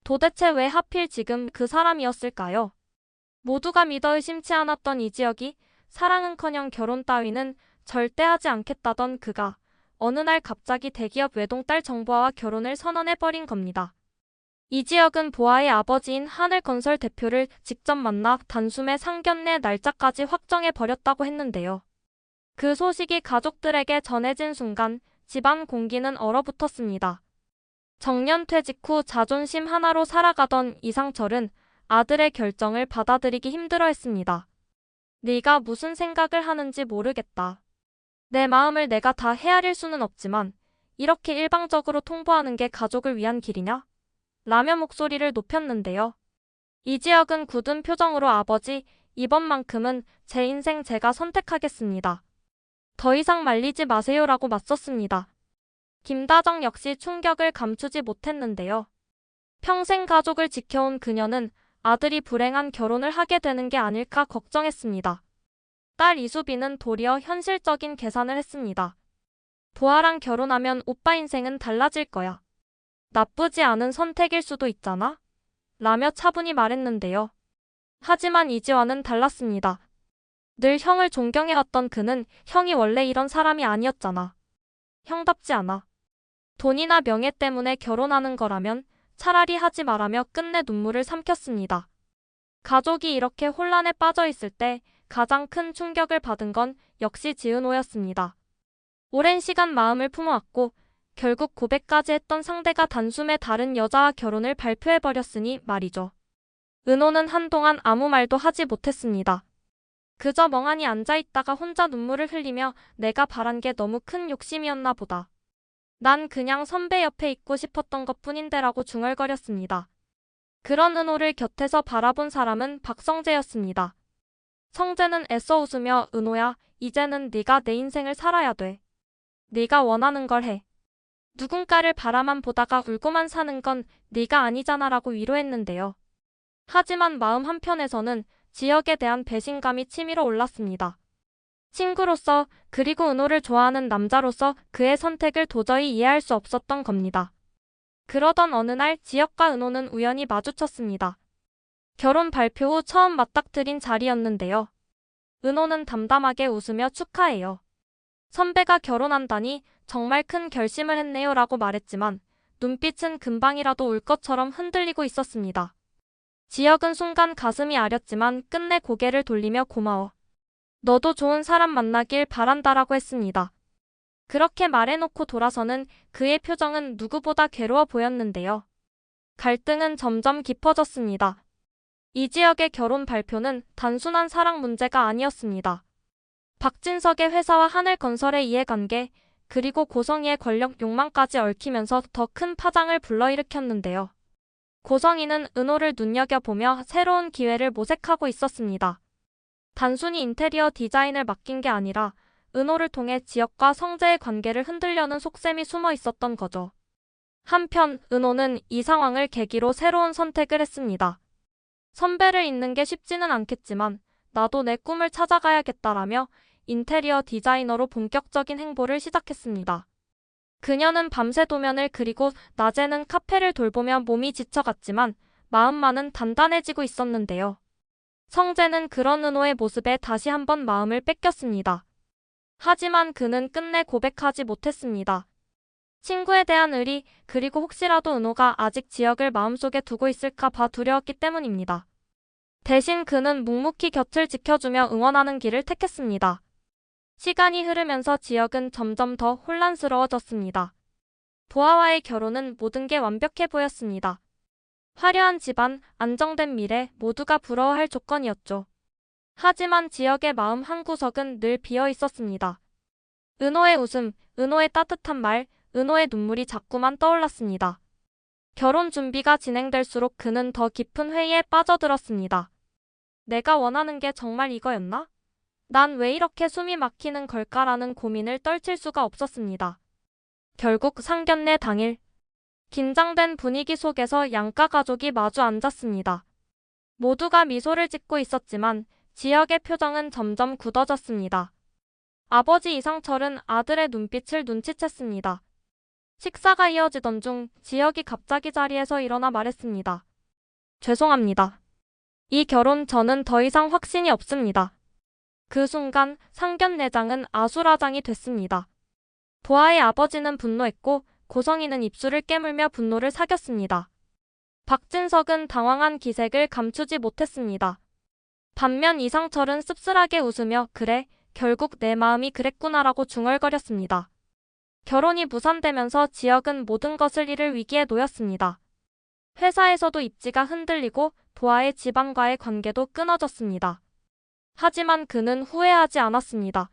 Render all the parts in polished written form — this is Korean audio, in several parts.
도대체 왜 하필 지금 그 사람이었을까요? 모두가 믿어 의심치 않았던 이지혁이 사랑은커녕 결혼 따위는 절대 하지 않겠다던 그가 어느 날 갑자기 대기업 외동딸 정보아와 결혼을 선언해버린 겁니다. 이지혁은 보아의 아버지인 하늘건설 대표를 직접 만나 단숨에 상견례 날짜까지 확정해버렸다고 했는데요. 그 소식이 가족들에게 전해진 순간 집안 공기는 얼어붙었습니다. 정년 퇴직 후 자존심 하나로 살아가던 이상철은 아들의 결정을 받아들이기 힘들어했습니다. 네가 무슨 생각을 하는지 모르겠다. 내 마음을 내가 다 헤아릴 수는 없지만 이렇게 일방적으로 통보하는 게 가족을 위한 길이냐? 라며 목소리를 높였는데요. 이지혁은 굳은 표정으로 아버지, 이번만큼은 제 인생 제가 선택하겠습니다. 더 이상 말리지 마세요라고 맞섰습니다. 김다정 역시 충격을 감추지 못했는데요. 평생 가족을 지켜온 그녀는 아들이 불행한 결혼을 하게 되는 게 아닐까 걱정했습니다. 딸 이수빈은 도리어 현실적인 계산을 했습니다. 보아랑 결혼하면 오빠 인생은 달라질 거야. 나쁘지 않은 선택일 수도 있잖아? 라며 차분히 말했는데요. 하지만 이지화는 달랐습니다. 늘 형을 존경해왔던 그는 형이 원래 이런 사람이 아니었잖아. 형답지 않아. 돈이나 명예 때문에 결혼하는 거라면 차라리 하지 말라며 끝내 눈물을 삼켰습니다. 가족이 이렇게 혼란에 빠져 있을 때 가장 큰 충격을 받은 건 역시 지은호였습니다. 오랜 시간 마음을 품어왔고 결국 고백까지 했던 상대가 단숨에 다른 여자와 결혼을 발표해버렸으니 말이죠. 은호는 한동안 아무 말도 하지 못했습니다. 그저 멍하니 앉아있다가 혼자 눈물을 흘리며 내가 바란 게 너무 큰 욕심이었나 보다. 난 그냥 선배 옆에 있고 싶었던 것뿐인데라고 중얼거렸습니다. 그런 은호를 곁에서 바라본 사람은 박성재였습니다. 성재는 애써 웃으며 은호야, 이제는 네가 내 인생을 살아야 돼. 네가 원하는 걸 해. 누군가를 바라만 보다가 울고만 사는 건 네가 아니잖아라고 위로했는데요. 하지만 마음 한편에서는 지혁에 대한 배신감이 치밀어 올랐습니다. 친구로서 그리고 은호를 좋아하는 남자로서 그의 선택을 도저히 이해할 수 없었던 겁니다. 그러던 어느 날 지혁과 은호는 우연히 마주쳤습니다. 결혼 발표 후 처음 맞닥뜨린 자리였는데요. 은호는 담담하게 웃으며 축하해요. 선배가 결혼한다니 정말 큰 결심을 했네요 라고 말했지만 눈빛은 금방이라도 울 것처럼 흔들리고 있었습니다. 지혁은 순간 가슴이 아렸지만 끝내 고개를 돌리며 고마워. 너도 좋은 사람 만나길 바란다라고 했습니다. 그렇게 말해놓고 돌아서는 그의 표정은 누구보다 괴로워 보였는데요. 갈등은 점점 깊어졌습니다. 이지혁의 결혼 발표는 단순한 사랑 문제가 아니었습니다. 박진석의 회사와 하늘건설의 이해관계, 그리고 고성희의 권력 욕망까지 얽히면서 더 큰 파장을 불러일으켰는데요. 고성희는 은호를 눈여겨보며 새로운 기회를 모색하고 있었습니다. 단순히 인테리어 디자인을 맡긴 게 아니라 은호를 통해 지혁과 성재의 관계를 흔들려는 속셈이 숨어 있었던 거죠. 한편 은호는 이 상황을 계기로 새로운 선택을 했습니다. 선배를 잇는 게 쉽지는 않겠지만 나도 내 꿈을 찾아가야겠다라며 인테리어 디자이너로 본격적인 행보를 시작했습니다. 그녀는 밤새 도면을 그리고 낮에는 카페를 돌보며 몸이 지쳐갔지만 마음만은 단단해지고 있었는데요. 성재는 그런 은호의 모습에 다시 한번 마음을 뺏겼습니다. 하지만 그는 끝내 고백하지 못했습니다. 친구에 대한 의리, 그리고 혹시라도 은호가 아직 지혁을 마음속에 두고 있을까 봐 두려웠기 때문입니다. 대신 그는 묵묵히 곁을 지켜주며 응원하는 길을 택했습니다. 시간이 흐르면서 지혁은 점점 더 혼란스러워졌습니다. 보아와의 결혼은 모든 게 완벽해 보였습니다. 화려한 집안, 안정된 미래, 모두가 부러워할 조건이었죠. 하지만 지혁의 마음 한구석은 늘 비어 있었습니다. 은호의 웃음, 은호의 따뜻한 말, 은호의 눈물이 자꾸만 떠올랐습니다. 결혼 준비가 진행될수록 그는 더 깊은 회의에 빠져들었습니다. 내가 원하는 게 정말 이거였나? 난 왜 이렇게 숨이 막히는 걸까라는 고민을 떨칠 수가 없었습니다. 결국 상견례 당일, 긴장된 분위기 속에서 양가 가족이 마주 앉았습니다. 모두가 미소를 짓고 있었지만 지혁의 표정은 점점 굳어졌습니다. 아버지 이상철은 아들의 눈빛을 눈치챘습니다. 식사가 이어지던 중 지혁이 갑자기 자리에서 일어나 말했습니다. 죄송합니다. 이 결혼 저는 더 이상 확신이 없습니다. 그 순간 상견례장은 아수라장이 됐습니다. 보아의 아버지는 분노했고 고성이는 입술을 깨물며 분노를 사겼습니다. 박진석은 당황한 기색을 감추지 못했습니다. 반면 이상철은 씁쓸하게 웃으며 그래, 결국 내 마음이 그랬구나라고 중얼거렸습니다. 결혼이 무산되면서 지혁은 모든 것을 잃을 위기에 놓였습니다. 회사에서도 입지가 흔들리고 보아의 집안과의 관계도 끊어졌습니다. 하지만 그는 후회하지 않았습니다.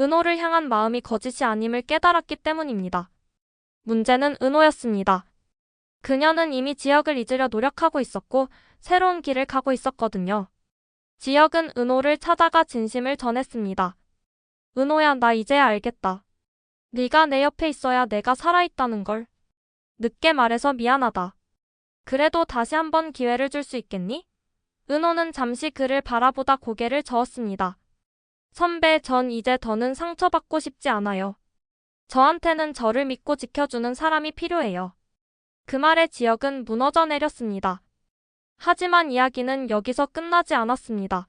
은호를 향한 마음이 거짓이 아님을 깨달았기 때문입니다. 문제는 은호였습니다. 그녀는 이미 지혁을 잊으려 노력하고 있었고 새로운 길을 가고 있었거든요. 지혁은 은호를 찾아가 진심을 전했습니다. 은호야, 나 이제야 알겠다. 네가 내 옆에 있어야 내가 살아있다는 걸. 늦게 말해서 미안하다. 그래도 다시 한번 기회를 줄 수 있겠니? 은호는 잠시 그를 바라보다 고개를 저었습니다. 선배, 전 이제 더는 상처받고 싶지 않아요. 저한테는 저를 믿고 지켜주는 사람이 필요해요. 그 말에 지혁은 무너져 내렸습니다. 하지만 이야기는 여기서 끝나지 않았습니다.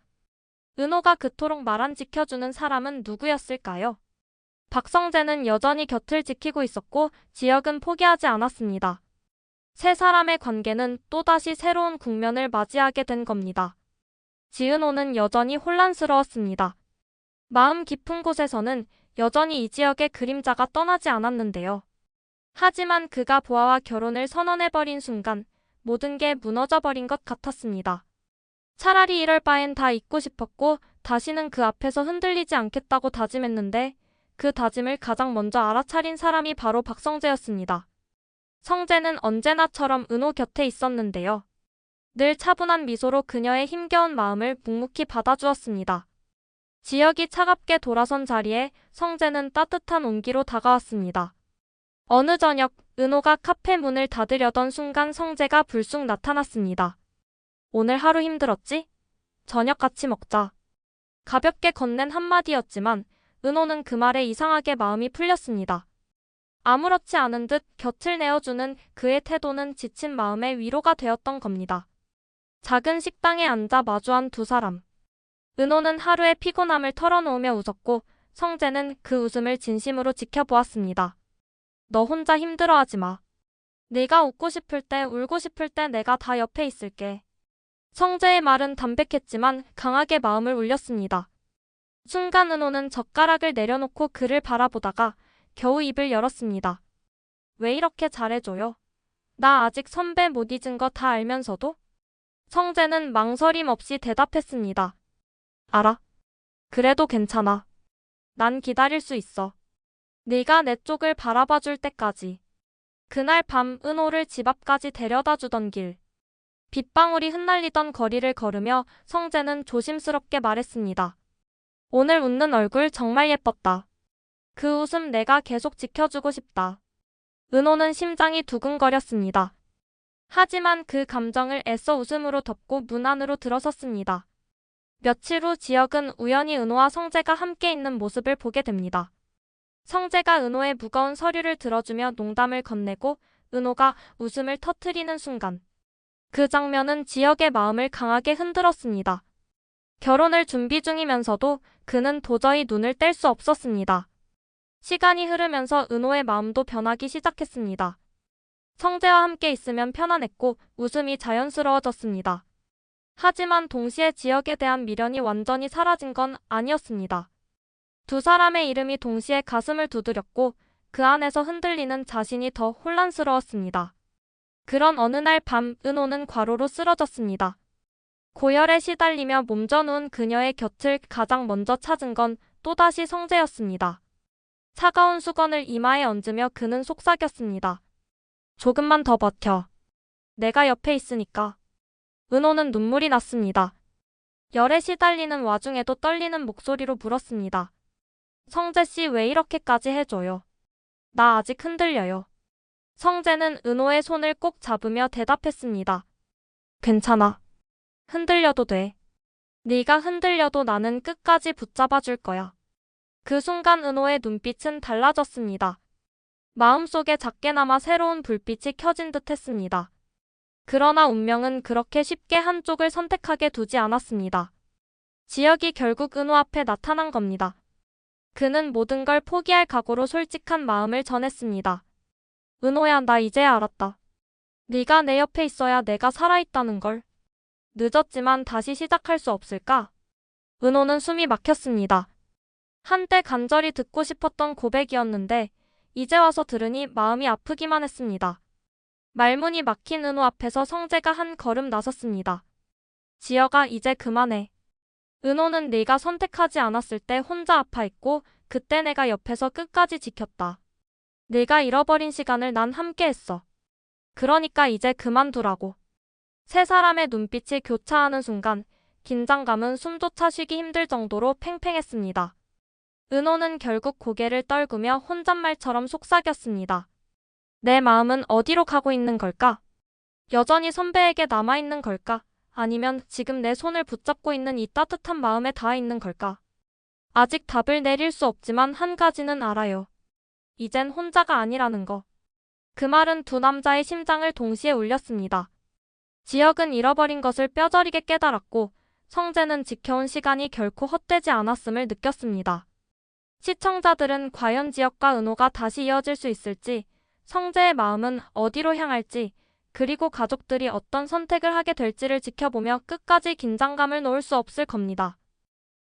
은호가 그토록 말 안 지켜주는 사람은 누구였을까요? 박성재는 여전히 곁을 지키고 있었고 지혁은 포기하지 않았습니다. 세 사람의 관계는 또다시 새로운 국면을 맞이하게 된 겁니다. 지은호는 여전히 혼란스러웠습니다. 마음 깊은 곳에서는 여전히 이 지역의 그림자가 떠나지 않았는데요. 하지만 그가 보아와 결혼을 선언해버린 순간 모든 게 무너져버린 것 같았습니다. 차라리 이럴 바엔 다 잊고 싶었고 다시는 그 앞에서 흔들리지 않겠다고 다짐했는데 그 다짐을 가장 먼저 알아차린 사람이 바로 박성재였습니다. 성재는 언제나처럼 은호 곁에 있었는데요. 늘 차분한 미소로 그녀의 힘겨운 마음을 묵묵히 받아주었습니다. 지혁이 차갑게 돌아선 자리에 성재는 따뜻한 온기로 다가왔습니다. 어느 저녁 은호가 카페 문을 닫으려던 순간 성재가 불쑥 나타났습니다. 오늘 하루 힘들었지? 저녁 같이 먹자. 가볍게 건넨 한마디였지만 은호는 그 말에 이상하게 마음이 풀렸습니다. 아무렇지 않은 듯 곁을 내어주는 그의 태도는 지친 마음의 위로가 되었던 겁니다. 작은 식당에 앉아 마주한 두 사람. 은호는 하루의 피곤함을 털어놓으며 웃었고 성재는 그 웃음을 진심으로 지켜보았습니다. 너 혼자 힘들어하지 마. 네가 웃고 싶을 때 울고 싶을 때 내가 다 옆에 있을게. 성재의 말은 담백했지만 강하게 마음을 울렸습니다. 순간 은호는 젓가락을 내려놓고 그를 바라보다가 겨우 입을 열었습니다. 왜 이렇게 잘해줘요? 나 아직 선배 못 잊은 거 다 알면서도? 성재는 망설임 없이 대답했습니다. 알아. 그래도 괜찮아. 난 기다릴 수 있어. 네가 내 쪽을 바라봐 줄 때까지. 그날 밤 은호를 집 앞까지 데려다 주던 길. 빗방울이 흩날리던 거리를 걸으며 성재는 조심스럽게 말했습니다. 오늘 웃는 얼굴 정말 예뻤다. 그 웃음 내가 계속 지켜주고 싶다. 은호는 심장이 두근거렸습니다. 하지만 그 감정을 애써 웃음으로 덮고 문 안으로 들어섰습니다. 며칠 후 지혁은 우연히 은호와 성재가 함께 있는 모습을 보게 됩니다. 성재가 은호의 무거운 서류를 들어주며 농담을 건네고 은호가 웃음을 터뜨리는 순간 그 장면은 지혁의 마음을 강하게 흔들었습니다. 결혼을 준비 중이면서도 그는 도저히 눈을 뗄 수 없었습니다. 시간이 흐르면서 은호의 마음도 변하기 시작했습니다. 성재와 함께 있으면 편안했고 웃음이 자연스러워졌습니다. 하지만 동시에 지혁에 대한 미련이 완전히 사라진 건 아니었습니다. 두 사람의 이름이 동시에 가슴을 두드렸고 그 안에서 흔들리는 자신이 더 혼란스러웠습니다. 그런 어느 날 밤 은호는 과로로 쓰러졌습니다. 고열에 시달리며 몸져 누운 그녀의 곁을 가장 먼저 찾은 건 또다시 성재였습니다. 차가운 수건을 이마에 얹으며 그는 속삭였습니다. 조금만 더 버텨. 내가 옆에 있으니까. 은호는 눈물이 났습니다. 열에 시달리는 와중에도 떨리는 목소리로 물었습니다. 성재씨 왜 이렇게까지 해줘요? 나 아직 흔들려요. 성재는 은호의 손을 꼭 잡으며 대답했습니다. 괜찮아. 흔들려도 돼. 네가 흔들려도 나는 끝까지 붙잡아 줄 거야. 그 순간 은호의 눈빛은 달라졌습니다. 마음속에 작게나마 새로운 불빛이 켜진 듯 했습니다. 그러나 운명은 그렇게 쉽게 한쪽을 선택하게 두지 않았습니다. 지혁이 결국 은호 앞에 나타난 겁니다. 그는 모든 걸 포기할 각오로 솔직한 마음을 전했습니다. 은호야, 나 이제 알았다. 네가 내 옆에 있어야 내가 살아있다는 걸. 늦었지만 다시 시작할 수 없을까? 은호는 숨이 막혔습니다. 한때 간절히 듣고 싶었던 고백이었는데 이제 와서 들으니 마음이 아프기만 했습니다. 말문이 막힌 은호 앞에서 성재가 한 걸음 나섰습니다. 지혁아, 이제 그만해. 은호는 네가 선택하지 않았을 때 혼자 아파했고 그때 내가 옆에서 끝까지 지켰다. 네가 잃어버린 시간을 난 함께했어. 그러니까 이제 그만두라고. 세 사람의 눈빛이 교차하는 순간 긴장감은 숨조차 쉬기 힘들 정도로 팽팽했습니다. 은호는 결국 고개를 떨구며 혼잣말처럼 속삭였습니다. 내 마음은 어디로 가고 있는 걸까? 여전히 선배에게 남아있는 걸까? 아니면 지금 내 손을 붙잡고 있는 이 따뜻한 마음에 닿아 있는 걸까? 아직 답을 내릴 수 없지만 한 가지는 알아요. 이젠 혼자가 아니라는 거. 그 말은 두 남자의 심장을 동시에 울렸습니다. 지혁은 잃어버린 것을 뼈저리게 깨달았고 성재는 지켜온 시간이 결코 헛되지 않았음을 느꼈습니다. 시청자들은 과연 지혁과 은호가 다시 이어질 수 있을지, 성재의 마음은 어디로 향할지, 그리고 가족들이 어떤 선택을 하게 될지를 지켜보며 끝까지 긴장감을 놓을 수 없을 겁니다.